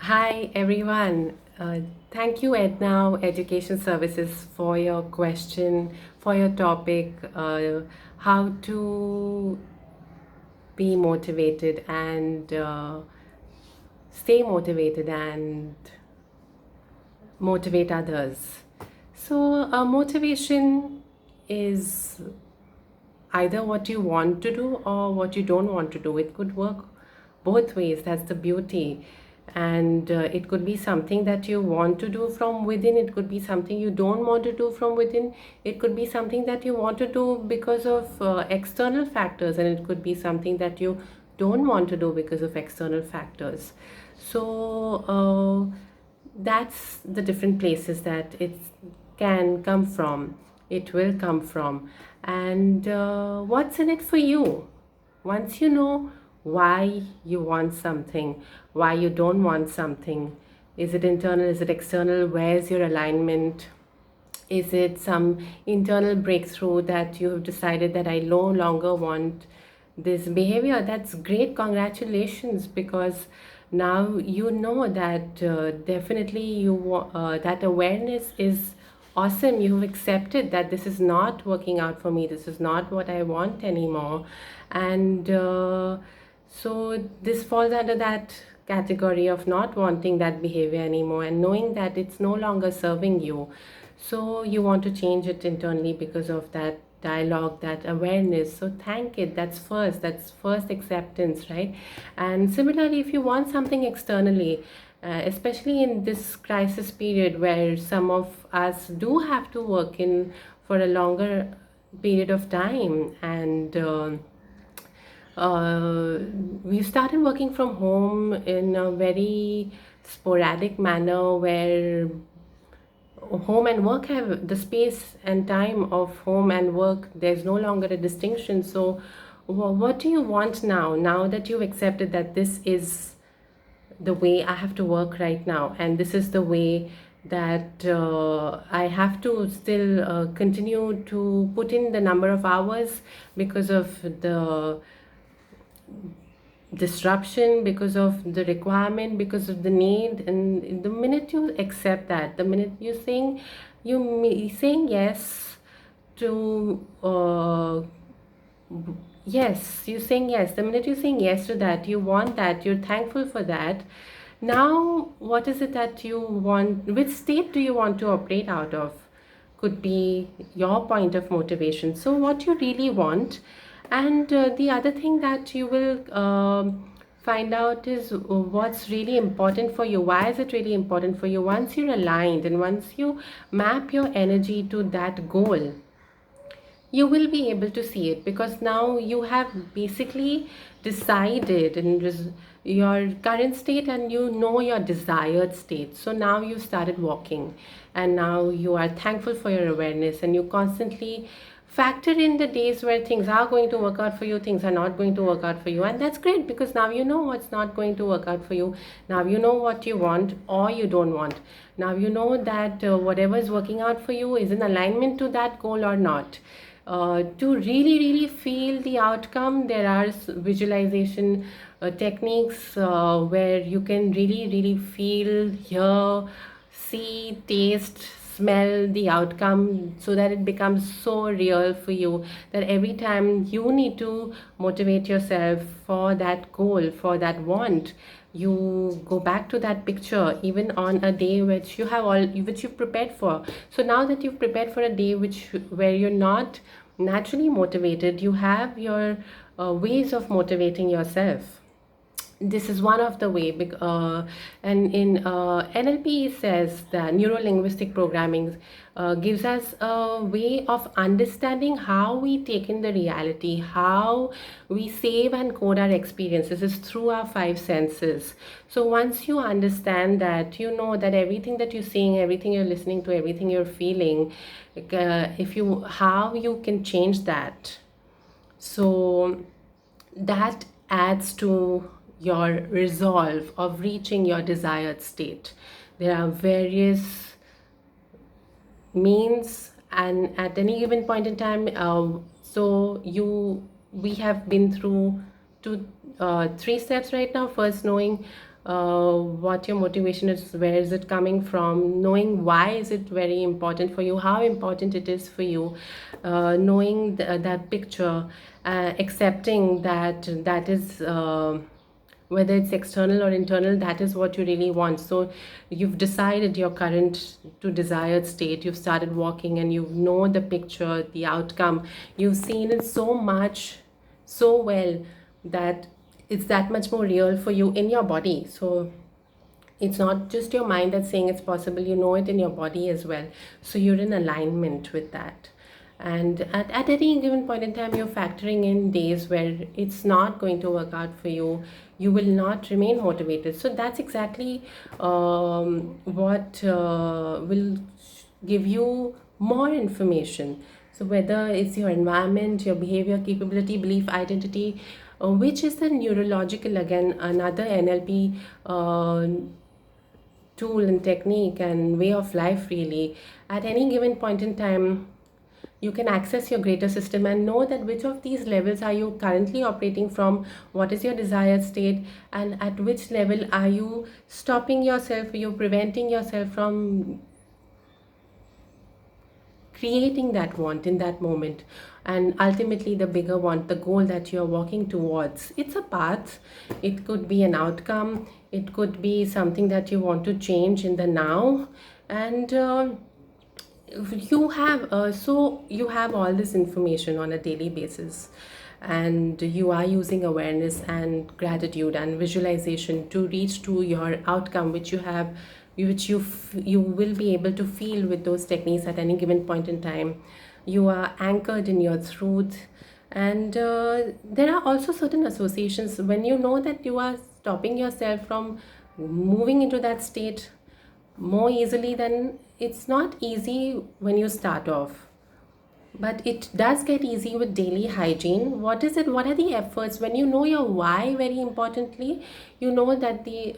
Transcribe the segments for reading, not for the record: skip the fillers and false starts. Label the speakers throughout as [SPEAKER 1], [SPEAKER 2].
[SPEAKER 1] Hi everyone. Thank you, Ednow Education Services, for your question, for your topic, how to be motivated and stay motivated and motivate others. Motivation is either what you want to do or what you don't want to do. It could work both ways. That's the beauty. And it could be something that you want to do from within. It could be something you don't want to do from within. It could be something that you want to do because of external factors, and it could be something that you don't want to do because of external factors. So that's the different places that it can come from, it will come from. And what's in it for you? Once you know why you want something, why you don't want something, is it internal, is it external, where's your alignment, is it some internal breakthrough that you have decided that I no longer want this behavior? That's great. Congratulations, because now you know that definitely that awareness is awesome. You've accepted that this is not working out for me. This is not what I want anymore. And so this falls under that category of not wanting that behavior anymore and knowing that it's no longer serving you. So you want to change it internally because of that dialogue, that awareness. So thank it. That's first acceptance, right? And similarly, if you want something externally, especially in this crisis period where some of us do have to work in for a longer period of time, and we started working from home in a very sporadic manner, where home and work have the space and time of home and work. There's no longer a distinction. So what do you want now that you've accepted that this is the way I have to work right now, and this is the way that I have to still continue to put in the number of hours because of the disruption, because of the requirement, because of the need. And the minute you accept that, the minute saying yes to yes, you're saying yes, the minute you're saying yes to that, you want that, you're thankful for that. Now what is it that you want? Which state do you want to operate out of? Could be your point of motivation. So what you really want. And the other thing that you will find out is what's really important for you. Why is it really important for you? Once you're aligned and once you map your energy to that goal, you will be able to see it, because now you have basically decided in your current state, and you know your desired state. So now you started walking, and now you are thankful for your awareness, and you constantly factor in the days where things are going to work out for you, things are not going to work out for you. And that's great, because now you know what's not going to work out for you. Now you know what you want or you don't want. Now you know that whatever is working out for you is in alignment to that goal or not. To really feel the outcome, there are visualization techniques where you can really feel, hear, see, taste, smell the outcome, so that it becomes so real for you that every time you need to motivate yourself for that goal, for that want, you go back to that picture, even on a day which you've prepared for. So now that you've prepared for a day where you're not naturally motivated, you have your ways of motivating yourself. This is one of the way. And in NLP, it says that neuro linguistic programming gives us a way of understanding how we take in the reality, how we save and code our experiences is through our five senses. So once you understand that, you know that everything that you're seeing, everything you're listening to, everything you're feeling, how you can change that. So that adds to your resolve of reaching your desired state. There are various means, and at any given point in time, we have been through three steps right now. First, knowing what your motivation is, where is it coming from, knowing why is it very important for you, how important it is for you, knowing that picture, accepting that that is whether it's external or internal, that is what you really want. So you've decided your current to desired state, you've started walking, and you know the picture, the outcome, you've seen it so much, so well, that it's that much more real for you in your body. So it's not just your mind that's saying it's possible, you know it in your body as well. So you're in alignment with that. And at any given point in time, you're factoring in days where it's not going to work out for you. You will not remain motivated. So that's exactly what will give you more information. So whether it's your environment, your behavior, capability, belief, identity, which is the neurological, again, another NLP tool and technique and way of life, really. At any given point in time, you can access your greater system and know that which of these levels are you currently operating from, what is your desired state, and at which level are you stopping yourself, you're preventing yourself from creating that want in that moment. And ultimately, the bigger want, the goal that you're walking towards, it's a path, it could be an outcome, it could be something that you want to change in the now. And you have all this information on a daily basis, and you are using awareness and gratitude and visualization to reach to your outcome, which you will be able to feel with those techniques at any given point in time. You are anchored in your truth. And there are also certain associations when you know that you are stopping yourself from moving into that state more easily. Then it's not easy when you start off, but it does get easy with daily hygiene. What is it, what are the efforts when you know your why? Very importantly, you know that the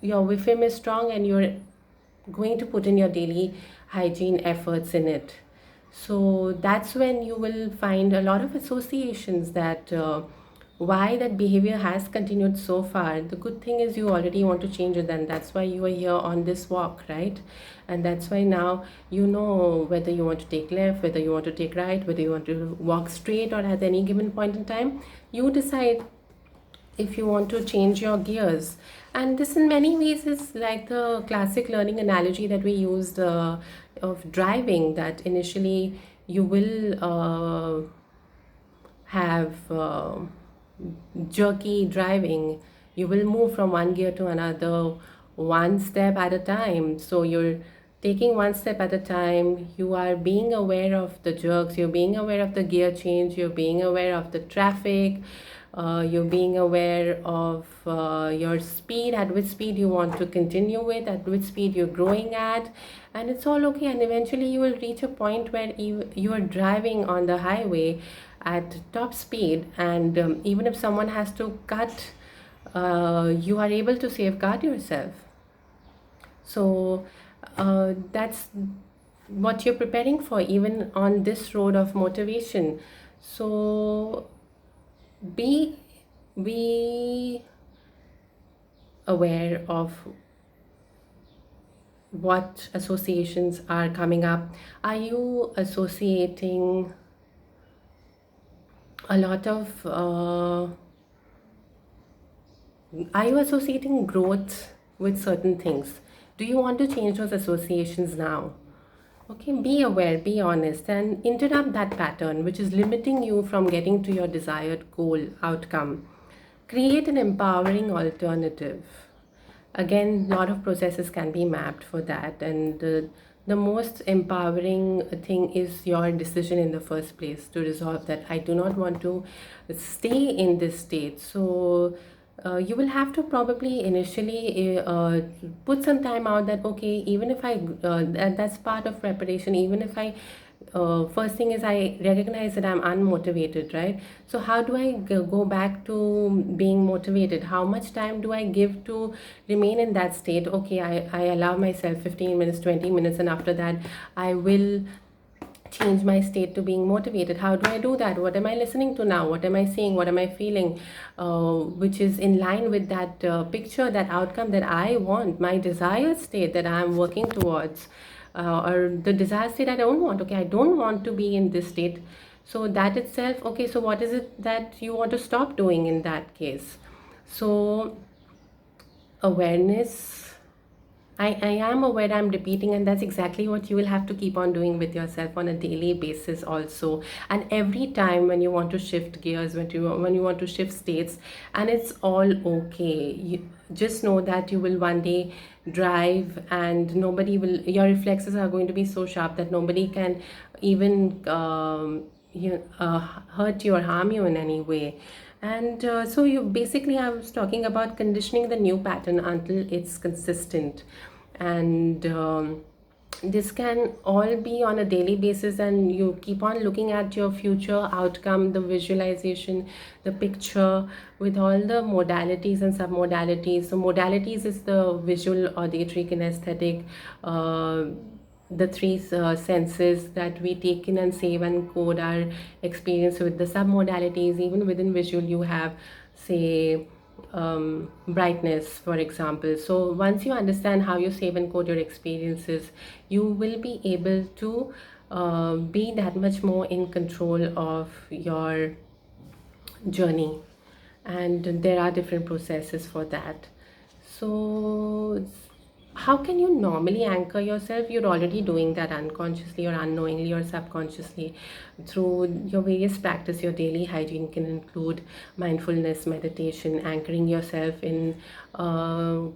[SPEAKER 1] your WIFM is strong, and you're going to put in your daily hygiene efforts in it. So that's when you will find a lot of associations that why that behavior has continued so far. The good thing is you already want to change it, and that's why you are here on this walk, right? And that's why now you know whether you want to take left, whether you want to take right, whether you want to walk straight, or at any given point in time you decide if you want to change your gears. And this in many ways is like the classic learning analogy that we used of driving, that initially you will have jerky driving. You will move from one gear to another, one step at a time. So you're taking one step at a time. You are being aware of the jerks, you're being aware of the gear change, you're being aware of the traffic, you're being aware of your speed, at which speed you want to continue with, at which speed you're growing at, and it's all okay. And eventually you will reach a point where you are driving on the highway at top speed, and even if someone has to cut, you are able to safeguard yourself. So that's what you're preparing for, even on this road of motivation. So be be aware of what associations are coming up. Are you associating a lot of are you associating growth with certain things? Do you want to change those associations now? Okay, be aware, be honest, and interrupt that pattern which is limiting you from getting to your desired goal outcome. Create an empowering alternative. Again, a lot of processes can be mapped for that, and the most empowering thing is your decision in the first place to resolve that I do not want to stay in this state. So you will have to probably initially put some time out, that okay, even if that's part of preparation. Even if I first thing is I recognize that I'm unmotivated, right? So how do I go back to being motivated? How much time do I give to remain in that state? Okay, I allow myself 15 minutes, 20 minutes, and after that I will change my state to being motivated. How do I do that? What am I listening to now? What am I seeing? What am I feeling? Which is in line with that picture, that outcome that I want, my desired state that I'm working towards, or the desired state I don't want. Okay, I don't want to be in this state. So that itself, okay, so what is it that you want to stop doing in that case? So awareness, I am aware I'm repeating, and that's exactly what you will have to keep on doing with yourself on a daily basis also. And every time when you want to shift gears, when you want to shift states, and it's all okay. You just know that you will one day drive, and nobody will. Your reflexes are going to be so sharp that nobody can even hurt you or harm you in any way. And so you basically, I was talking about conditioning the new pattern until it's consistent. And this can all be on a daily basis, and you keep on looking at your future outcome, the visualization, the picture, with all the modalities and submodalities. So modalities is the visual, auditory, kinesthetic, the three senses that we take in and save and code our experience with. The submodalities, even within visual, you have, say, brightness, for example. So once you understand how you save and code your experiences, you will be able to be that much more in control of your journey. And there are different processes for that. So how can you normally anchor yourself? You're already doing that unconsciously or unknowingly or subconsciously through your various practice. Your daily hygiene can include mindfulness, meditation, anchoring yourself in a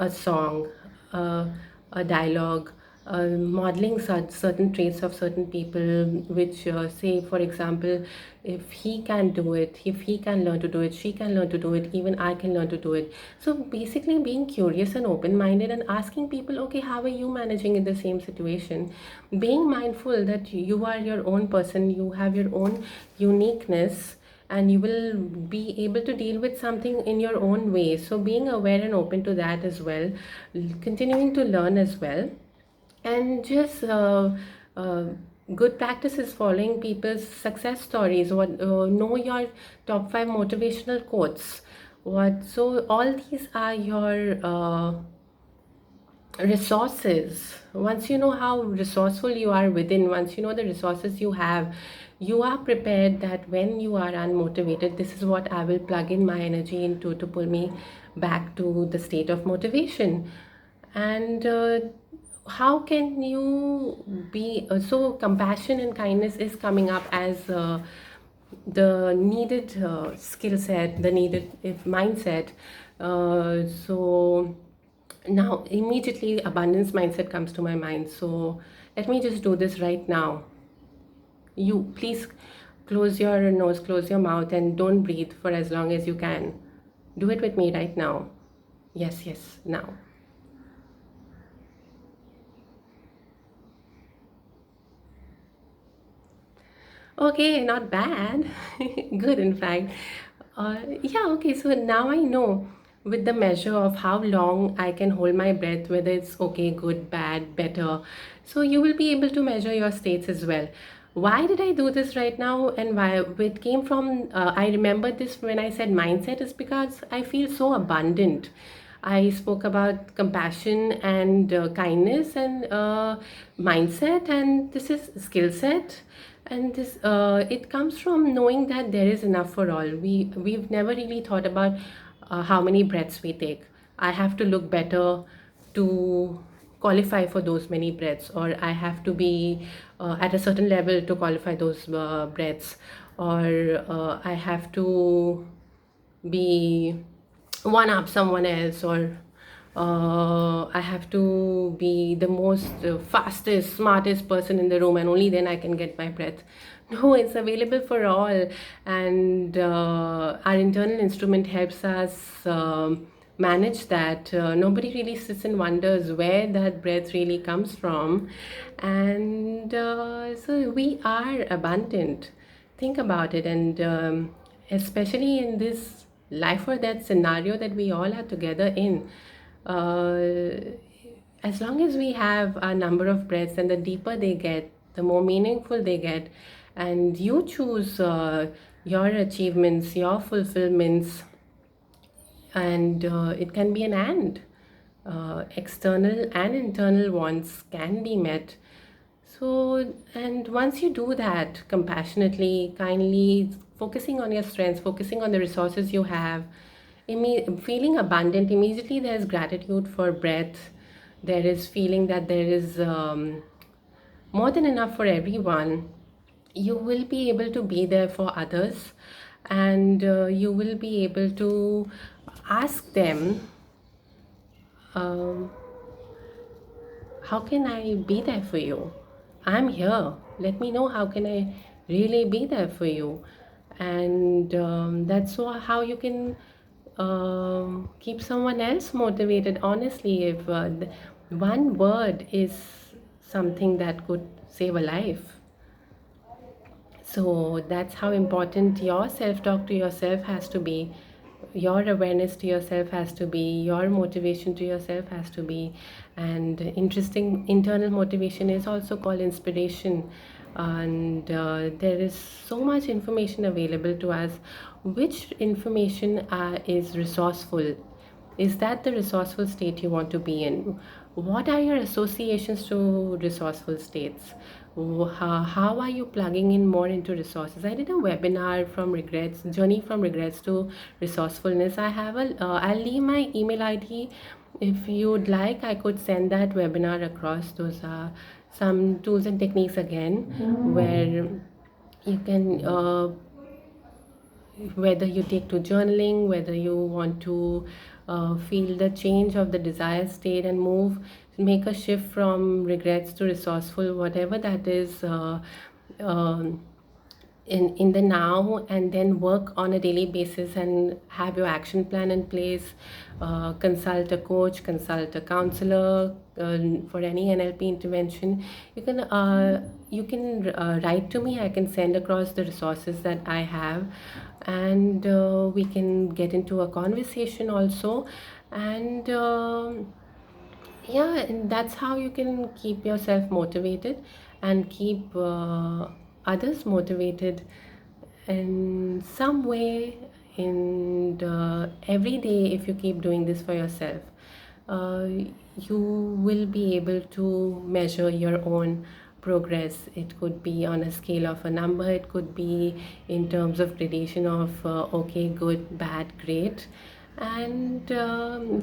[SPEAKER 1] song, a dialogue, modeling certain traits of certain people, which say, for example, if he can do it, if he can learn to do it, she can learn to do it, even I can learn to do it. So basically being curious and open-minded and asking people, okay, how are you managing in the same situation? Being mindful that you are your own person, you have your own uniqueness, and you will be able to deal with something in your own way. So being aware and open to that as well, continuing to learn as well, and just uh, good practices, following people's success stories, what know your top 5 motivational quotes. What So all these are your resources. Once you know how resourceful you are within, once you know the resources you have, you are prepared that when you are unmotivated, this is what I will plug in my energy into to pull me back to the state of motivation. And how can you be so compassion and kindness is coming up as the needed skill set, the needed mindset. So now immediately abundance mindset comes to my mind. So let me just do this right now. You please close your nose, close your mouth, and don't breathe for as long as you can. Do it with me right now. Yes, yes, now. Okay, not bad. Good, in fact. Yeah, okay, so now I know with the measure of how long I can hold my breath, whether it's okay, good, bad, better. So you will be able to measure your states as well. Why did I do this right now, and why it came from? I remember this when I said mindset, is because I feel so abundant. I spoke about compassion and kindness and mindset, and this is skill set. And this it comes from knowing that there is enough for all. We've never really thought about how many breaths we take. I have to look better to qualify for those many breaths, or I have to be at a certain level to qualify those breaths, or I have to be one up someone else, or I have to be the most fastest, smartest person in the room, and only then I can get my breath. No, it's available for all, and our internal instrument helps us manage that. Nobody really sits and wonders where that breath really comes from, and so we are abundant. Think about it, and especially in this life or death scenario that we all are together in, uh, as long as we have a number of breaths, and the deeper they get, the more meaningful they get. And you choose your achievements, your fulfillments, and it can be an and. External and internal wants can be met. So, and once you do that compassionately, kindly, focusing on your strengths, focusing on the resources you have, feeling abundant, immediately there's gratitude for breath. There is feeling that there is more than enough for everyone. You will be able to be there for others, and you will be able to ask them, um, how can I be there for you? I'm here. Let me know how can I really be there for you. And that's how you can keep someone else motivated. Honestly, if one word is something that could save a life. So that's how important your self-talk to yourself has to be. Your awareness to yourself has to be. Your motivation to yourself has to be. And interesting, internal motivation is also called inspiration. And there is so much information available to us. Which information is resourceful? Is that the resourceful state you want to be in? What are your associations to resourceful states? How are you plugging in more into resources? I did a webinar from regrets, journey from regrets to resourcefulness. I'll leave my email ID. If you'd like, I could send that webinar across. Those are some tools and techniques again, where you can whether you take to journaling, whether you want to feel the change of the desired state and make a shift from regrets to resourceful, whatever that is, um in the now, and then work on a daily basis and have your action plan in place. Consult a coach, consult a counselor for any NLP intervention. You can write to me. I can send across the resources that I have, and we can get into a conversation also. And yeah, and that's how you can keep yourself motivated and keep others motivated in some way. In every day, if you keep doing this for yourself, uh, you will be able to measure your own progress. It could be on a scale of a number, it could be in terms of gradation of okay, good, bad, great. And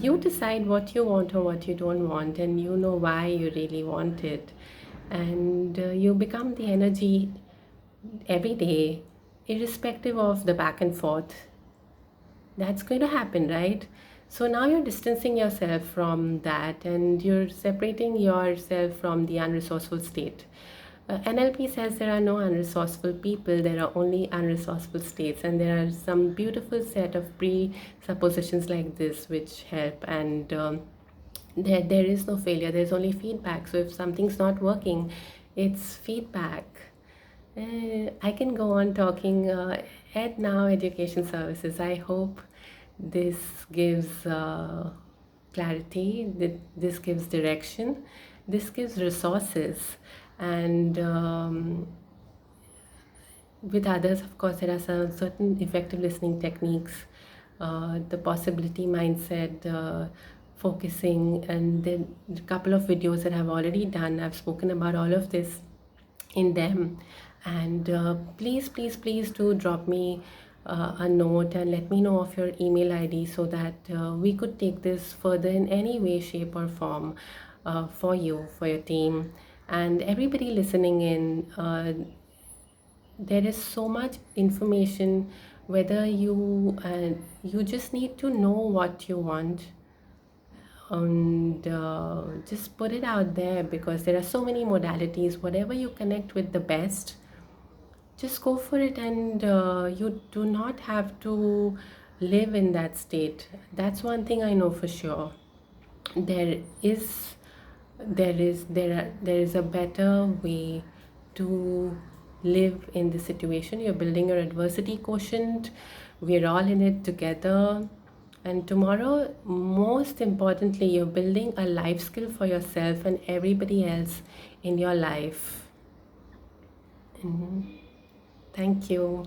[SPEAKER 1] you decide what you want or what you don't want, and you know why you really want it. And you become the energy every day, irrespective of the back and forth. That's going to happen, right? So now you're distancing yourself from that, and you're separating yourself from the unresourceful state. NLP says there are no unresourceful people, there are only unresourceful states, and there are some beautiful set of presuppositions like this which help. And there is no failure, there's only feedback. So if something's not working, it's feedback. I can go on talking. Ednow Education Services. I hope this gives clarity, this gives direction, this gives resources. And with others, of course, there are some certain effective listening techniques, the possibility mindset, focusing, and then a couple of videos that I've already done. I've spoken about all of this in them. And please do drop me a note and let me know of your email ID, so that we could take this further in any way, shape, or form, for you, for your team, and everybody listening in. There is so much information, whether you just need to know what you want, and just put it out there, because there are so many modalities. Whatever you connect with the best, just go for it. And you do not have to live in that state. That's one thing I know for sure. There is a better way to live in this situation. You're building your adversity quotient. We're all in it together. And tomorrow, most importantly, you're building a life skill for yourself and everybody else in your life. Mhm. Thank you.